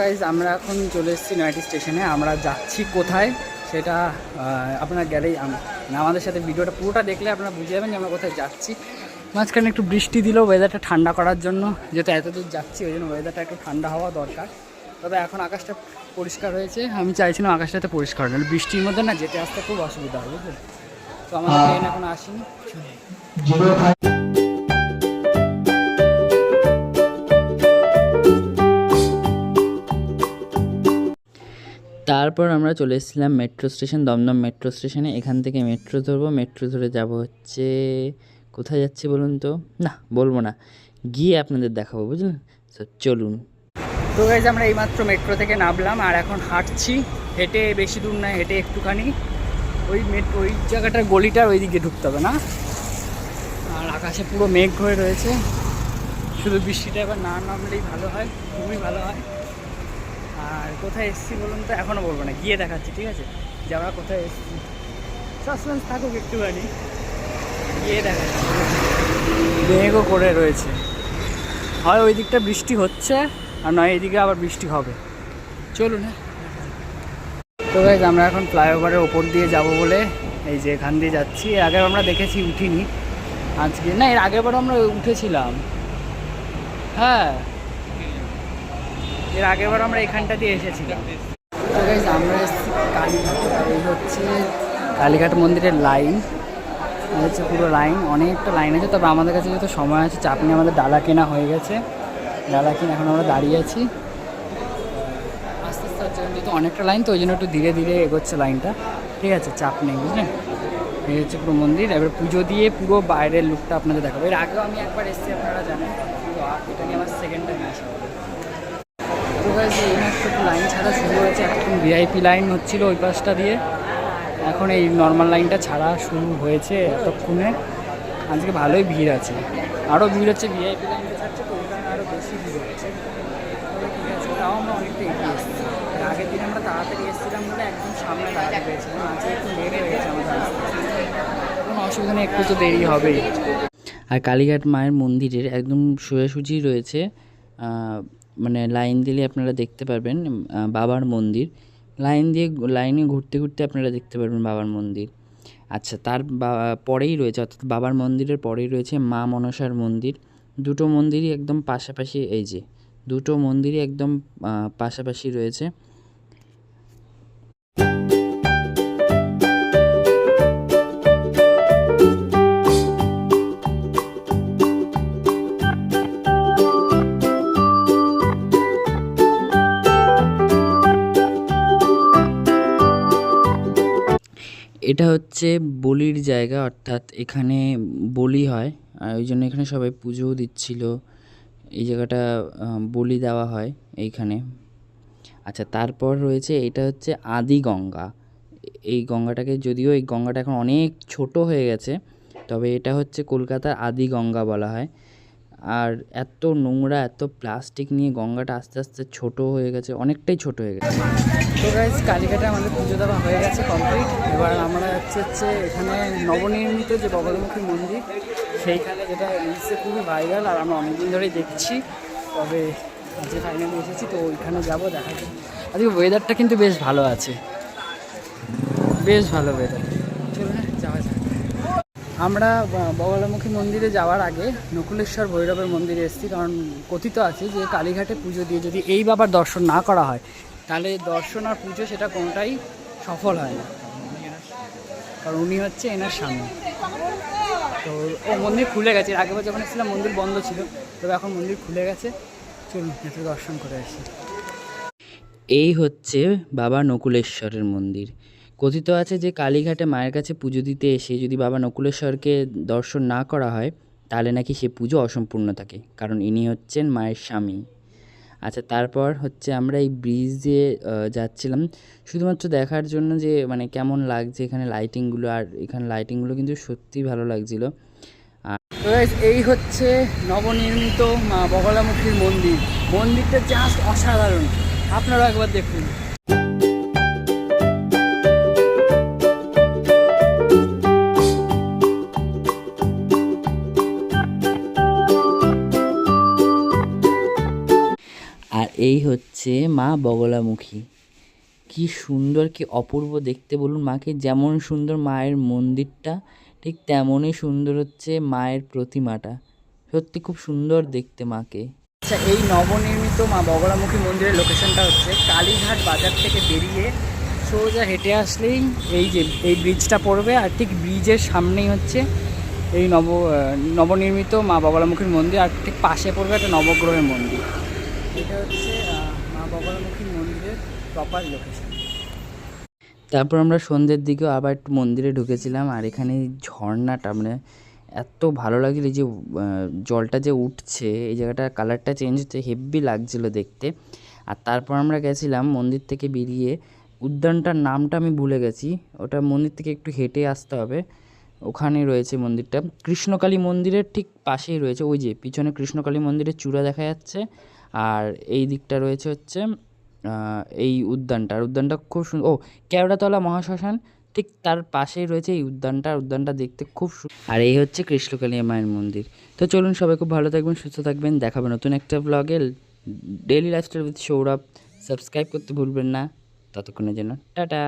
Guys আমরা এখন চলে এসেছি নয়াটি স্টেশনে। আমরা যাচ্ছি কোথায় সেটা আপনারা গেলেই আমাদের সাথে ভিডিওটা পুরোটা দেখলে আপনারা বুঝে যাবেন যে আমরা কোথায় যাচ্ছি। মাঝখানে একটু বৃষ্টি দিল ওয়েদারটা ঠান্ডা করার জন্য, যেহেতু এত দূর যাচ্ছি ওই জন্য ওয়েদারটা একটু ঠান্ডা হওয়া দরকার। তবে এখন আকাশটা পরিষ্কার হয়েছে, আমি চাইছিলাম আকাশটাতে পরিষ্কার হলে বৃষ্টির মধ্যে না যেতে আসতে খুব অসুবিধা হবে, বুঝলেন? তো আমাদের ট্রেন এখন আসেনি। তারপর আমরা চলে এসেছিলাম মেট্রো স্টেশন, দমদম মেট্রো স্টেশনে। এখান থেকে মেট্রো ধরবো, মেট্রো ধরে যাব হচ্ছে কোথায় যাচ্ছি বলুন তো, না বলবো না, গিয়ে আপনাদের দেখাবো, বুঝলেন? তো চলুন। তো গাইজ আমরা এইমাত্র মেট্রো থেকে নামলাম আর এখন হাঁটছি, হেঁটে বেশি দূর না, হেঁটে একটুখানি ওই মেট্রো ওই জায়গাটার গলিটার ওই দিকে ঢুকতে হবে না। আর আকাশে পুরো মেঘ হয়ে রয়েছে, শুধু বৃষ্টিটা এবার না নামলেই ভালো হয়, খুবই ভালো হয়। আর কোথায় এসেছি বলুন তো, এখনও বলবো না, গিয়ে দেখাচ্ছি, ঠিক আছে? যে আমরা কোথায় এসেছি, সাসপেন্স থাকুক একটুখানি, গিয়ে দেখাচ্ছি। মেঘও করে রয়েছে, হয় ওই দিকটা বৃষ্টি হচ্ছে আর নয় এইদিকে আবার বৃষ্টি হবে। চলুন। হ্যাঁ, তো গাইজ আমরা এখন ফ্লাইওভারের ওপর দিয়ে যাব বলে এই যে এখান দিয়ে যাচ্ছি। আগের আমরা দেখেছি, উঠিনি আজকে, না এর আগেরবার আমরা উঠেছিলাম। হ্যাঁ, এর আগেরবার আমরা এখানটা দিয়ে এসেছিলাম। তো গাইজ আমরা এসেছি কালীঘাট, এই হচ্ছে কালীঘাট মন্দিরের লাইন, হচ্ছে পুরো লাইন, অনেকটা লাইন আছে। তবে আমাদের কাছে যেহেতু সময় আছে, চাপ নিয়ে আমাদের ডালা কেনা হয়ে গেছে, ডালা কিনে এখন আমরা দাঁড়িয়ে আছি। আস্তে আস্তে হচ্ছে, যেহেতু অনেকটা লাইন তো ওই জন্য একটু ধীরে ধীরে এগোচ্ছে লাইনটা, ঠিক আছে? চাপ নেই, বুঝলেন? এই হচ্ছে পুরো মন্দির। এবার পুজো দিয়ে পুরো বাইরের লুকটা আপনাদের দেখাবো। এর আগেও আমি একবার এসেছি, আপনারা জানেন, তো এটা নিয়ে আমার সেকেন্ড টাইম আসা। তো গাইজ এইমাত্র একটু লাইন ছাড়া শুরু হয়েছে, এখন ভিআইপি লাইন হচ্ছিলো ওই পাশটা দিয়ে, এখন এই নর্মাল লাইনটা ছাড়া শুরু হয়েছে এতক্ষণে। আজকে ভালোই ভিড় আছে, আরও ভিড় হচ্ছে, ভিআইপি লাইনটা ছাড়ছে তো ওইখানে আরও বেশি ভিড় হচ্ছে। তবে ঠিক আছে, তাও আমরা অনেকটা এগিয়ে এসেছি। আগের দিন আমরা তাড়াতাড়ি এসেছিলাম বলে একদম সামনে দাঁড়িয়ে পেয়েছিলাম, আজকে একটু লেট হয়ে গেছে আমাদের আসতে। কোনো অসুবিধা নেই, একটু তো দেরি হবেই। আর কালীঘাট মায়ের মন্দিরের একদম সোজাসুজি রয়েছে, মানে লাইন দিলে আপনারা দেখতে পারবেন বাবার মন্দির। লাইনে ঘুরতে ঘুরতে আপনারা দেখতে পারবেন বাবার মন্দির। আচ্ছা, তার পরেই রয়েছে, অর্থাৎ বাবার মন্দিরের পরেই রয়েছে মা মনসার মন্দির। দুটো মন্দিরই একদম পাশাপাশি, এই যে দুটো মন্দিরই একদম পাশাপাশি রয়েছে। এটা হচ্ছে বলির জায়গা, অর্থাৎ এখানে বলি হয়, আর ওই জন্য এখানে সবাই পুজোও দিচ্ছিল। এই জায়গাটা বলি দেওয়া হয় এইখানে। আচ্ছা, তারপর রয়েছে, এটা হচ্ছে আদি গঙ্গা। এই গঙ্গাটাকে, যদিও এই গঙ্গাটা এখন অনেক ছোট হয়ে গেছে, তবে এটা হচ্ছে কলকাতার আদি গঙ্গা বলা হয়। আর এত নোংরা, এত প্লাস্টিক নিয়ে গঙ্গাটা আস্তে আস্তে ছোট হয়ে গেছে, অনেকটাই ছোট হয়ে গেছে। তো গাইজ কালীঘাটে আমাদের পুজো দেওয়া হয়ে গেছে কমপ্লিট। এবার আমরা হচ্ছে এখানে নবনির্মিত যে বগলামুখী মন্দির, সেইখানে, যেটা রিলসে খুবই ভাইরাল আর আমরা অনেকদিন ধরেই দেখছি। তবে আজকে ফাইনালি এসেছি, তো ওইখানে যাবো, দেখা যাবে। আজকে ওয়েদারটা কিন্তু বেশ ভালো আছে, বেশ ভালো ওয়েদার। চলুন যাওয়া যাক। আমরা বগলামুখী মন্দিরে যাওয়ার আগে নকুলেশ্বর ভৈরবের মন্দিরে এসেছি, কারণ কথিত আছে যে কালীঘাটে পুজো দিয়ে যদি এই বাবার দর্শন না করা হয়, তাহলে দর্শন আর পুজো সেটা কোনোটাই সফল হয় না, কারণ উনি হচ্ছে এনার স্বামী। তো ও মন্দির খুলে গেছে, এর আগেবার যখন এসেছিলাম মন্দির বন্ধ ছিল, তবে এখন মন্দির খুলে গেছে। চলুন একটু দর্শন করে আসি। এই হচ্ছে বাবা নকুলেশ্বরের মন্দির। কথিত আছে যে কালীঘাটে মায়ের কাছে পুজো দিতে এসে যদি বাবা নকুলেশ্বরকে দর্শন না করা হয়, তাহলে নাকি সে পুজো অসম্পূর্ণ থাকে, কারণ ইনি হচ্ছেন মায়ের স্বামী। আচ্ছা, তারপর হচ্ছে আমরা এই ব্রিজ দিয়ে যাচ্ছিলাম শুধুমাত্র দেখার জন্য যে মানে কেমন লাগছে এখানে লাইটিংগুলো, আর এখানে লাইটিংগুলো কিন্তু সত্যিই ভালো লাগছিল। তো এই হচ্ছে নবনির্মিত মা বগলামুখীর মন্দির। মন্দিরটা জাস্ট অসাধারণ, আপনারা একবার দেখুন। আর এই হচ্ছে মা বগলামুখী। কি সুন্দর, কি অপূর্ব দেখতে বলুন মাকে। যেমন সুন্দর মায়ের মন্দিরটা, ঠিক তেমনই সুন্দর হচ্ছে মায়ের প্রতিমাটা। সত্যি খুব সুন্দর দেখতে মাকে। আচ্ছা, এই নবনির্মিত মা বগলামুখী মন্দিরের লোকেশনটা হচ্ছে কালীঘাট বাজার থেকে বেরিয়ে সোজা হেঁটে আসলেই এই ব্রিজটা পড়বে, আর ঠিক ব্রিজের সামনেই হচ্ছে এই নবনির্মিত মা বগলামুখীর মন্দির, আর ঠিক পাশে পড়বে একটা নবগ্রহের মন্দির। এটা হচ্ছে মা বগলামুখীর মন্দিরের প্রপার লোকেশন। তারপর আমরা সন্ধ্যের দিকেও আবার একটু মন্দিরে ঢুকেছিলাম, আর এখানে ঝর্ণাটা মানে এত ভালো লাগছিল, এই যে জলটা যে উঠছে, এই জায়গাটার কালারটা চেঞ্জ হচ্ছে, হেব্বি লাগছিল দেখতে। আর তারপর আমরা গেছিলাম মন্দির থেকে বেরিয়ে, উদ্যানটার নামটা আমি ভুলে গেছি, ওটা মন্দির থেকে একটু হেঁটে আসতে হবে, ওখানে রয়েছে মন্দিরটা। কৃষ্ণকালী মন্দিরের ঠিক পাশেই রয়েছে, ওই যে পিছনে কৃষ্ণকালী মন্দিরের চূড়া দেখা যাচ্ছে, আর এই দিকটা রয়েছে হচ্ছে এই উদ্যানটা। আর উদ্যানটা খুব সুন্দর। ও, কেওড়াতলা মহাশ্মশান ঠিক তার পাশেই রয়েছে এই উদ্যানটা। উদ্যানটা দেখতে খুব আর এই হচ্ছে কৃষ্ণকালী মায়ের মন্দির। তো চলুন, সবাই খুব ভালো থাকবেন, সুস্থ থাকবেন, দেখাবে নতুন একটা ব্লগে। Daily lifestyle with Sourav subscribe করতে ভুলবেন না। ততক্ষণের জন্য টাটা।